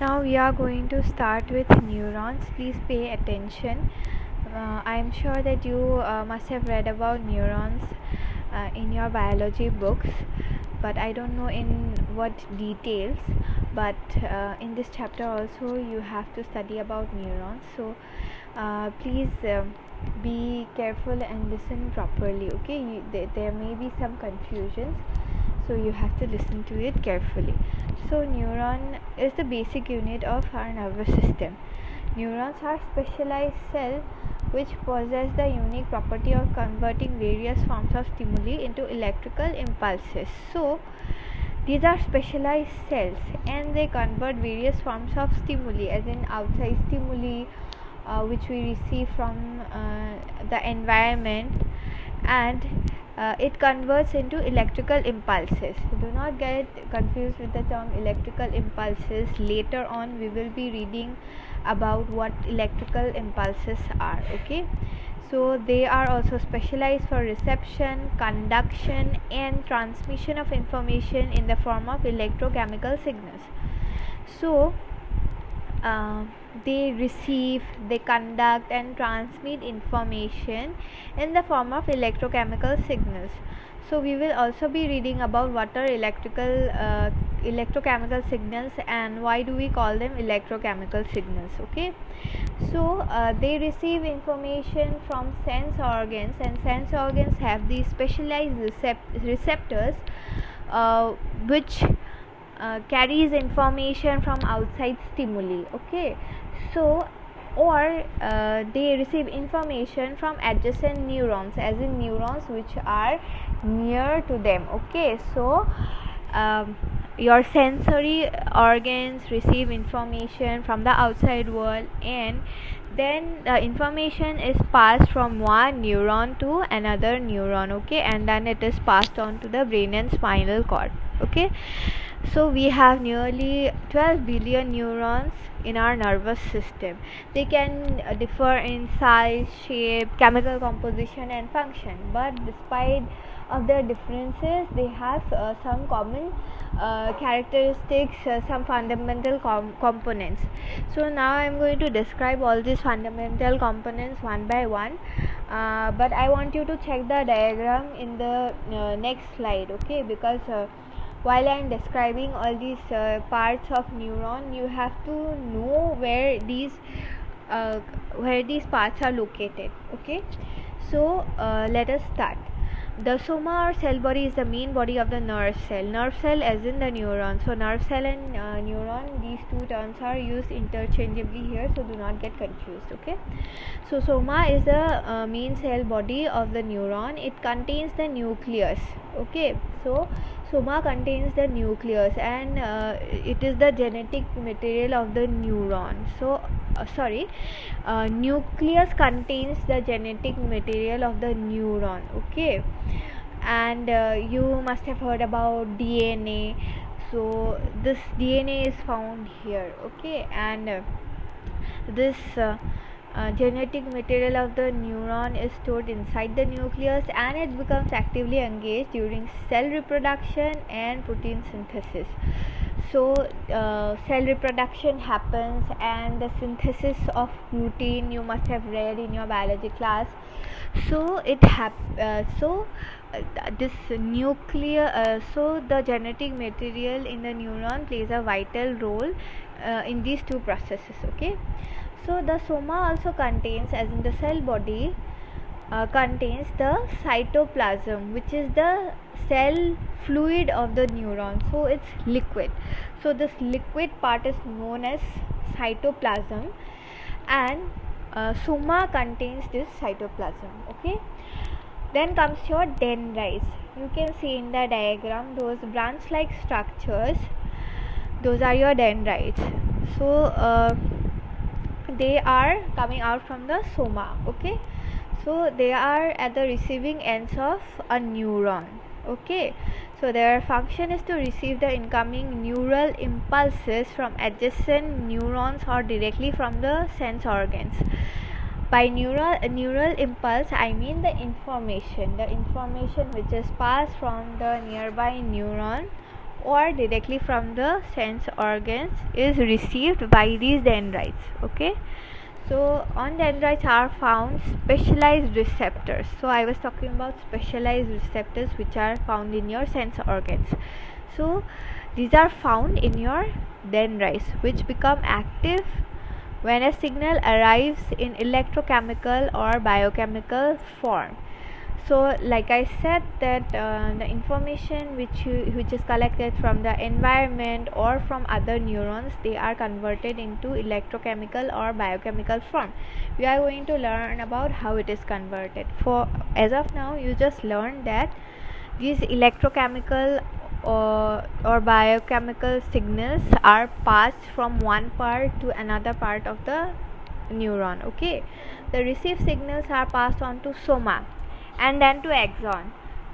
Now we are going to start with neurons. Please pay attention. I am sure that you must have read about neurons in your biology books, but I don't know in what details. But in this chapter also you have to study about neurons. So please be careful and listen properly. Okay, there may be some confusions, so you have to listen to it carefully. So neuron is the basic unit of our nervous system. Neurons are specialized cells which possess the unique property of converting various forms of stimuli into electrical impulses. So these are specialized cells and they convert various forms of stimuli, as in outside stimuli which we receive from the environment, and it converts into electrical impulses. Do not get confused with the term electrical impulses. Later on we will be reading about what electrical impulses are. Okay, so they are also specialized for reception, conduction and transmission of information in the form of electrochemical signals. So they receive, they conduct and transmit information in the form of electrochemical signals. So we will also be reading about what are electrochemical signals and why do we call them electrochemical signals. Okay, so they receive information from sense organs, and sense organs have these specialized receptors which carries information from outside stimuli. Okay, so or they receive information from adjacent neurons, as in neurons which are near to them. Okay, so your sensory organs receive information from the outside world, and then the information is passed from one neuron to another neuron. Okay, and then it is passed on to the brain and spinal cord. Okay, so we have nearly 12 billion neurons in our nervous system. They can differ in size, shape, chemical composition and function, but despite of their differences they have some common characteristics, some fundamental components. So now I am going to describe all these fundamental components one by one, but I want you to check the diagram in the next slide. Okay, because while I am describing all these parts of neuron, you have to know where these parts are located. Okay, so let us start. The soma or cell body is the main body of the nerve cell. Nerve cell as in the neuron. So nerve cell and neuron, these two terms are used interchangeably here, so do not get confused. Okay, so soma is the main cell body of the neuron. It contains the nucleus. Okay, so soma contains the nucleus, and it is the genetic material of the neuron. So nucleus contains the genetic material of the neuron. Okay, and you must have heard about DNA. So this DNA is found here. Okay, and this genetic material of the neuron is stored inside the nucleus, and it becomes actively engaged during cell reproduction and protein synthesis. So cell reproduction happens, and the synthesis of protein you must have read in your biology class. So this nuclear so the genetic material in the neuron plays a vital role in these two processes. Okay, so the soma also contains, as in the cell body, contains the cytoplasm, which is the cell fluid of the neuron. So it's liquid. So this liquid part is known as cytoplasm, and soma contains this cytoplasm. Okay, then comes your dendrites. You can see in the diagram those branch like structures, those are your dendrites. So they are coming out from the soma. Okay, so they are at the receiving ends of a neuron. Okay, so their function is to receive the incoming neural impulses from adjacent neurons or directly from the sense organs. By neural impulse, I mean the information which is passed from the nearby neuron or directly from the sense organs is received by these dendrites. Okay, so on dendrites are found specialized receptors. So I was talking about specialized receptors which are found in your sense organs. So these are found in your dendrites, which become active when a signal arrives in electrochemical or biochemical form. So like I said that the information which is collected from the environment or from other neurons, they are converted into electrochemical or biochemical form. We are going to learn about how it is converted. For as of now, you just learned that these electrochemical or biochemical signals are passed from one part to another part of the neuron. Okay, the received signals are passed on to soma and then to axon,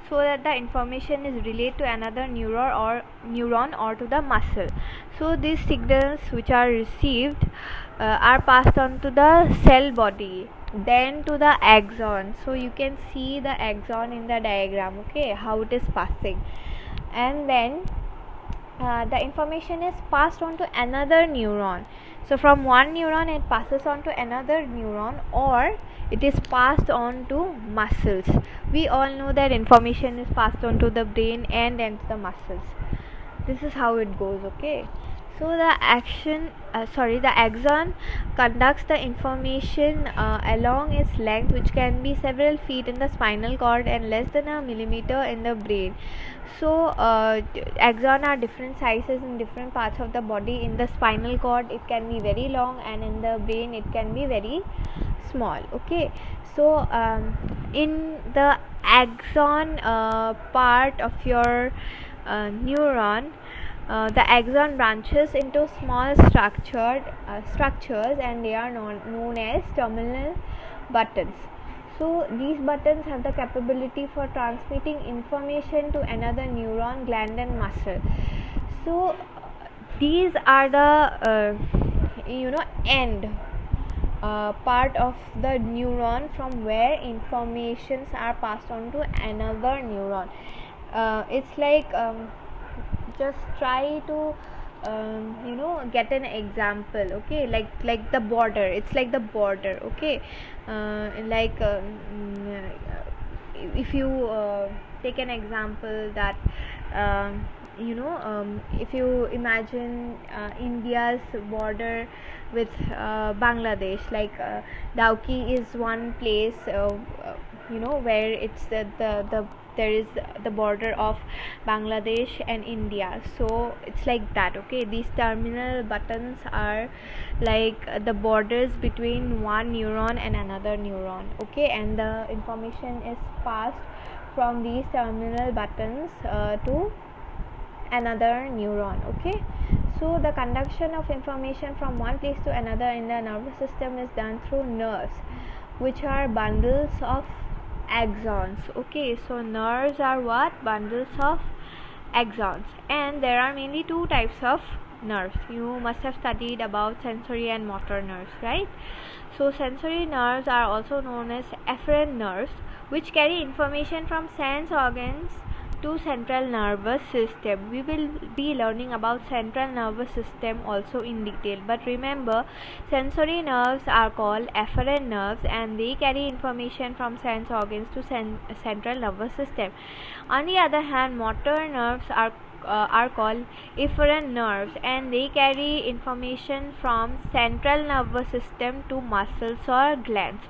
so that the information is relayed to another neuron or to the muscle. So these signals which are received are passed on to the cell body, then to the axon. So you can see the axon in the diagram, okay, how it is passing, and then the information is passed on to another neuron. So from one neuron it passes on to another neuron, or it is passed on to muscles. We all know that information is passed on to the brain and then to the muscles. This is how it goes. Okay, so the axon conducts the information along its length, which can be several feet in the spinal cord and less than a millimeter in the brain. So axon are different sizes in different parts of the body. In the spinal cord it can be very long, and in the brain it can be very small. Okay, so in the axon part of your neuron, the axon branches into small structures, and they are known as terminal buttons. So these buttons have the capability for transmitting information to another neuron, gland and muscle. So these are the end part of the neuron from where informations are passed on to another neuron. It's like just try to get an example. Okay, like the border, it's like the border. Okay, if you take an example that if you imagine India's border with Bangladesh, like Dauki is one place where it's there is the border of Bangladesh and India. So it's like that. Okay, these terminal buttons are like the borders between one neuron and another neuron. Okay, and the information is passed from these terminal buttons to another neuron. Okay, so the conduction of information from one place to another in the nervous system is done through nerves, which are bundles of axons. Okay, so nerves are what? Bundles of axons. And there are mainly two types of nerves. You must have studied about sensory and motor nerves, right? So sensory nerves are also known as afferent nerves, which carry information from sense organs to central nervous system. We will be learning about central nervous system also in detail, but remember, sensory nerves are called afferent nerves, and they carry information from sense organs to central nervous system. On the other hand, motor nerves are called efferent nerves, and they carry information from central nervous system to muscles or glands.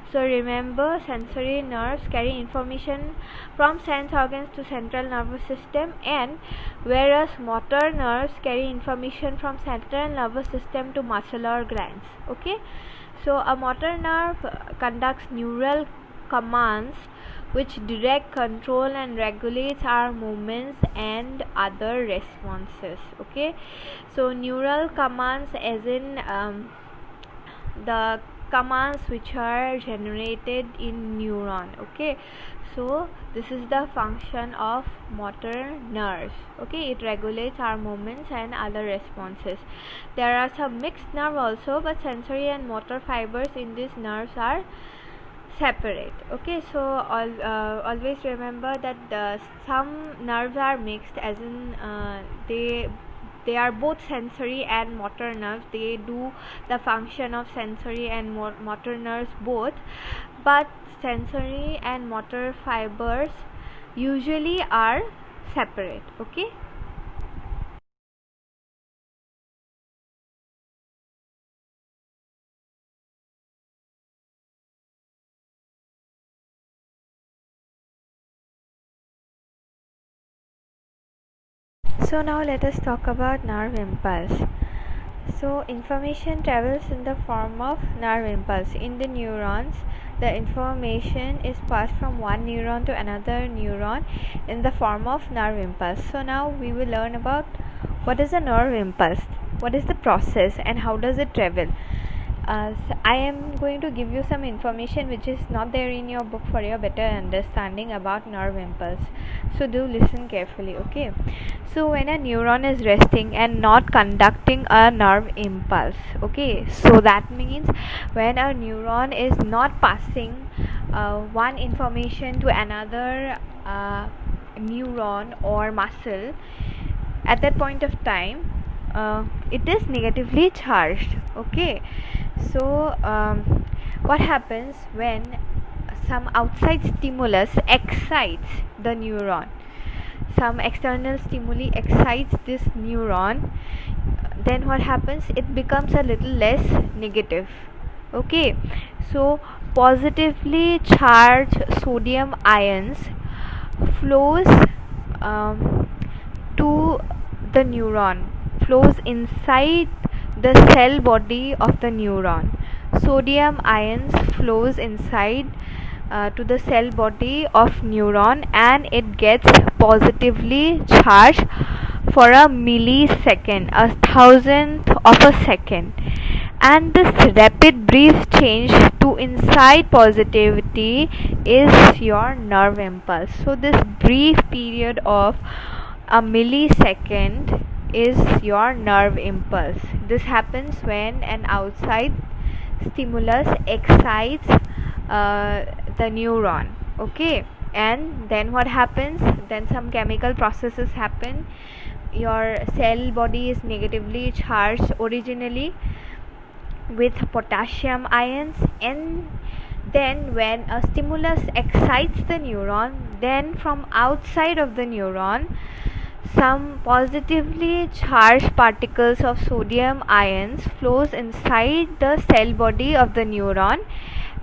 So remember, sensory nerves carry information from sense organs to central nervous system, and whereas motor nerves carry information from central nervous system to muscle or glands. Okay, so a motor nerve conducts neural commands which direct, control and regulates our movements and other responses. Okay, so neural commands as in the commands which are generated in neuron. Okay, so this is the function of motor nerves. Okay, it regulates our movements and other responses. There are some mixed nerve also, but sensory and motor fibers in these nerves are separate. Okay, so always remember that some nerves are mixed, as in they are both sensory and motor nerves. They do the function of sensory and motor nerves both, but sensory and motor fibers usually are separate. Okay. So now let us talk about nerve impulse. So information travels in the form of nerve impulse. In the neurons, the information is passed from one neuron to another neuron in the form of nerve impulse. So now we will learn about what is a nerve impulse, what is the process, and how does it travel. I am going to give you some information which is not there in your book for your better understanding about nerve impulse. So do listen carefully, okay? So when a neuron is resting and not conducting a nerve impulse, okay, so that means when a neuron is not passing one information to another neuron or muscle, at that point of time it is negatively charged. Okay, so what happens when some outside stimulus excites the neuron, some external stimuli excites this neuron, then what happens, it becomes a little less negative. Okay, so positively charged sodium ions flows to the neuron, flows inside the cell body of the neuron. Sodium ions flows inside to the cell body of neuron, and it gets positively charged for a millisecond, a thousandth of a second. And this rapid brief change to inside positivity is your nerve impulse. So this brief period of a millisecond is your nerve impulse. This happens when an outside stimulus excites the neuron. Okay, and then what happens, then some chemical processes happen. Your cell body is negatively charged originally with potassium ions, and then when a stimulus excites the neuron, then from outside of the neuron some positively charged particles of sodium ions flows inside the cell body of the neuron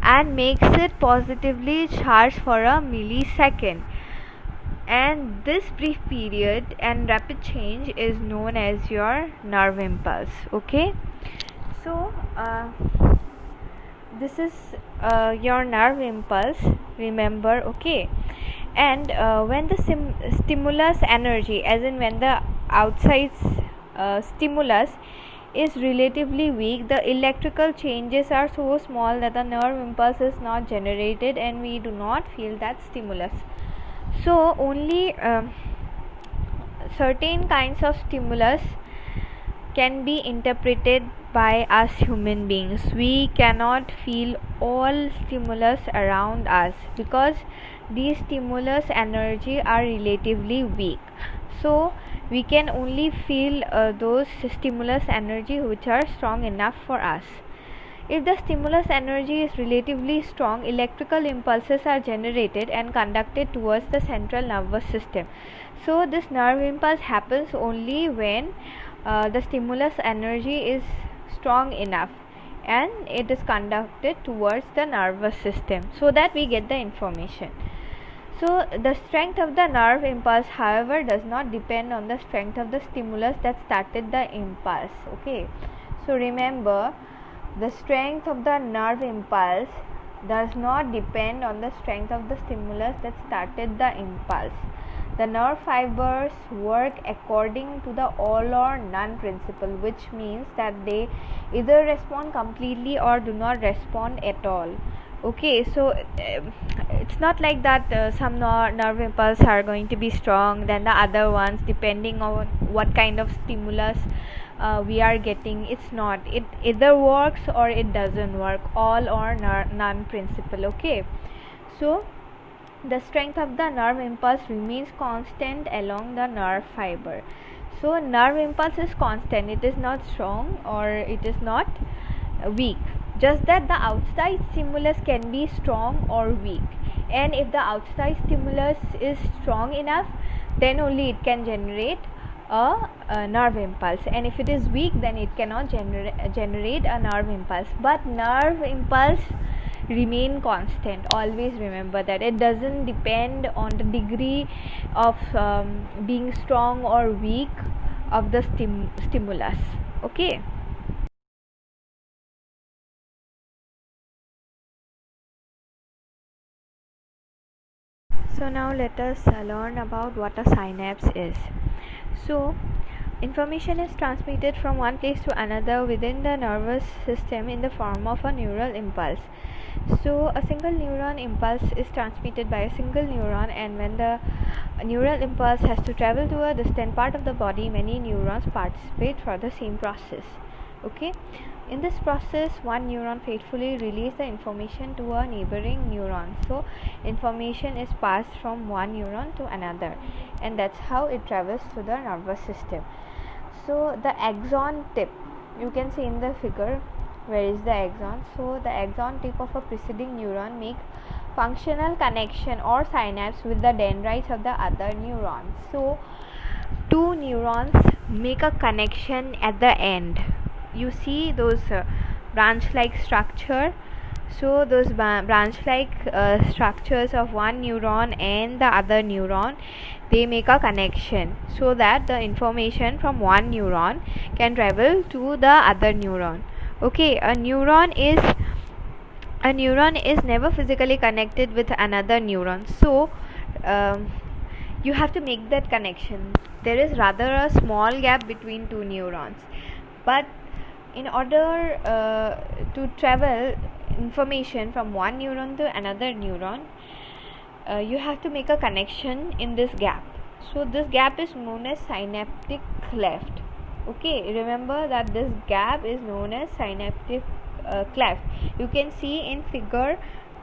and makes it positively charged for a millisecond. And this brief period and rapid change is known as your nerve impulse. Okay, so this is your nerve impulse, remember. Okay, and when the stimulus energy, as in when the outside stimulus is relatively weak, the electrical changes are so small that the nerve impulse is not generated and we do not feel that stimulus. So only certain kinds of stimulus can be interpreted by us human beings. We cannot feel all stimulus around us because these stimulus energy are relatively weak. So we can only feel those stimulus energy which are strong enough for us. If the stimulus energy is relatively strong, electrical impulses are generated and conducted towards the central nervous system. So this nerve impulse happens only when the stimulus energy is strong enough and it is conducted towards the nervous system, so that we get the information. So the strength of the nerve impulse, however, does not depend on the strength of the stimulus that started the impulse. Okay, so remember, the strength of the nerve impulse does not depend on the strength of the stimulus that started the impulse. The nerve fibers work according to the all or none principle, which means that they either respond completely or do not respond at all. Okay, so it's not like that some nerve impulse are going to be strong than the other ones, depending on what kind of stimulus we are getting. It's not. It either works or it doesn't work. All or none principle. Okay, so the strength of the nerve impulse remains constant along the nerve fiber. So nerve impulse is constant, it is not strong or it is not weak, just that the outside stimulus can be strong or weak, and if the outside stimulus is strong enough, then only it can generate a nerve impulse, and if it is weak, then it cannot generate a nerve impulse. But nerve impulse remain constant. Always remember that it doesn't depend on the degree of being strong or weak of the stimulus. Okay. So now let us learn about what a synapse is. So information is transmitted from one place to another within the nervous system in the form of a neural impulse. So a single neuron impulse is transmitted by a single neuron, and when the neural impulse has to travel to a distant part of the body, many neurons participate for the same process. Okay, in this process, one neuron faithfully releases the information to a neighboring neuron. So information is passed from one neuron to another, and that's how it travels to the nervous system. So the axon tip, you can see in the figure, where is the axon? So the axon tip of a preceding neuron make functional connection or synapse with the dendrites of the other neuron. So two neurons make a connection at the end. You see those branch like structure. So those branch like structures of one neuron and the other neuron, they make a connection so that the information from one neuron can travel to the other neuron. Okay, a neuron is never physically connected with another neuron. So you have to make that connection. There is rather a small gap between two neurons, but in order to travel information from one neuron to another neuron, you have to make a connection in this gap. So this gap is known as synaptic cleft. Okay, remember that this gap is known as synaptic cleft. You can see in figure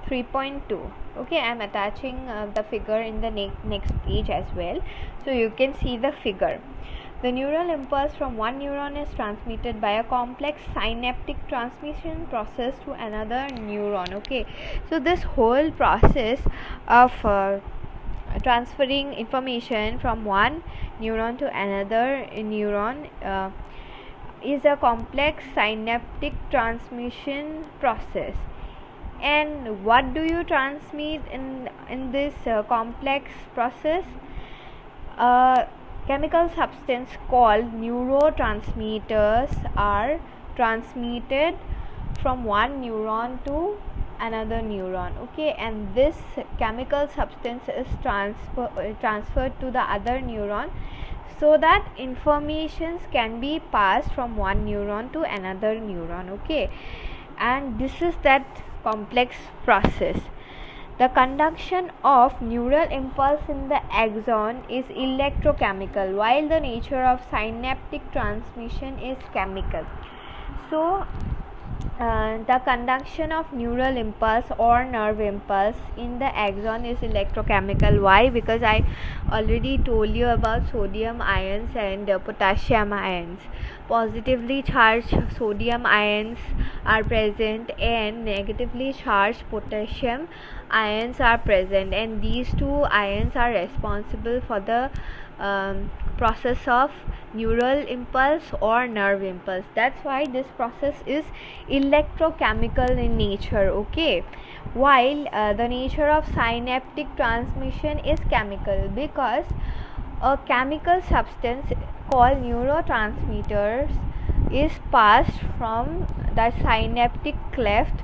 3.2. okay, I am attaching the figure in the next page as well, so you can see the figure. The neural impulse from one neuron is transmitted by a complex synaptic transmission process to another neuron. Okay, so this whole process of transferring information from one neuron to another neuron is a complex synaptic transmission process. And what do you transmit in this complex process? Chemical substance called neurotransmitters are transmitted from one neuron to another neuron. Okay, and this chemical substance is transferred to the other neuron so that informations can be passed from one neuron to another neuron. Okay, and this is that complex process. The conduction of neural impulse in the axon is electrochemical, while the nature of synaptic transmission is chemical. So the conduction of neural impulse or nerve impulse in the axon is electrochemical. Why? Because I already told you about sodium ions and potassium ions. Positively charged sodium ions are present and negatively charged potassium ions are present, and these two ions are responsible for the process of neural impulse or nerve impulse. That's why this process is electrochemical in nature. Okay, while the nature of synaptic transmission is chemical, because a chemical substance called neurotransmitters is passed from the synaptic cleft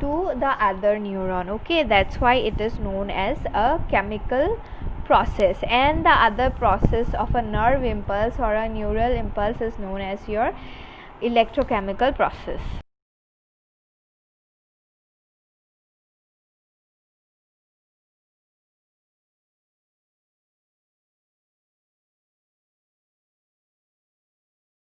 to the other neuron. Okay, that's why it is known as a chemical process, and the other process of a nerve impulse or a neural impulse is known as your electrochemical process.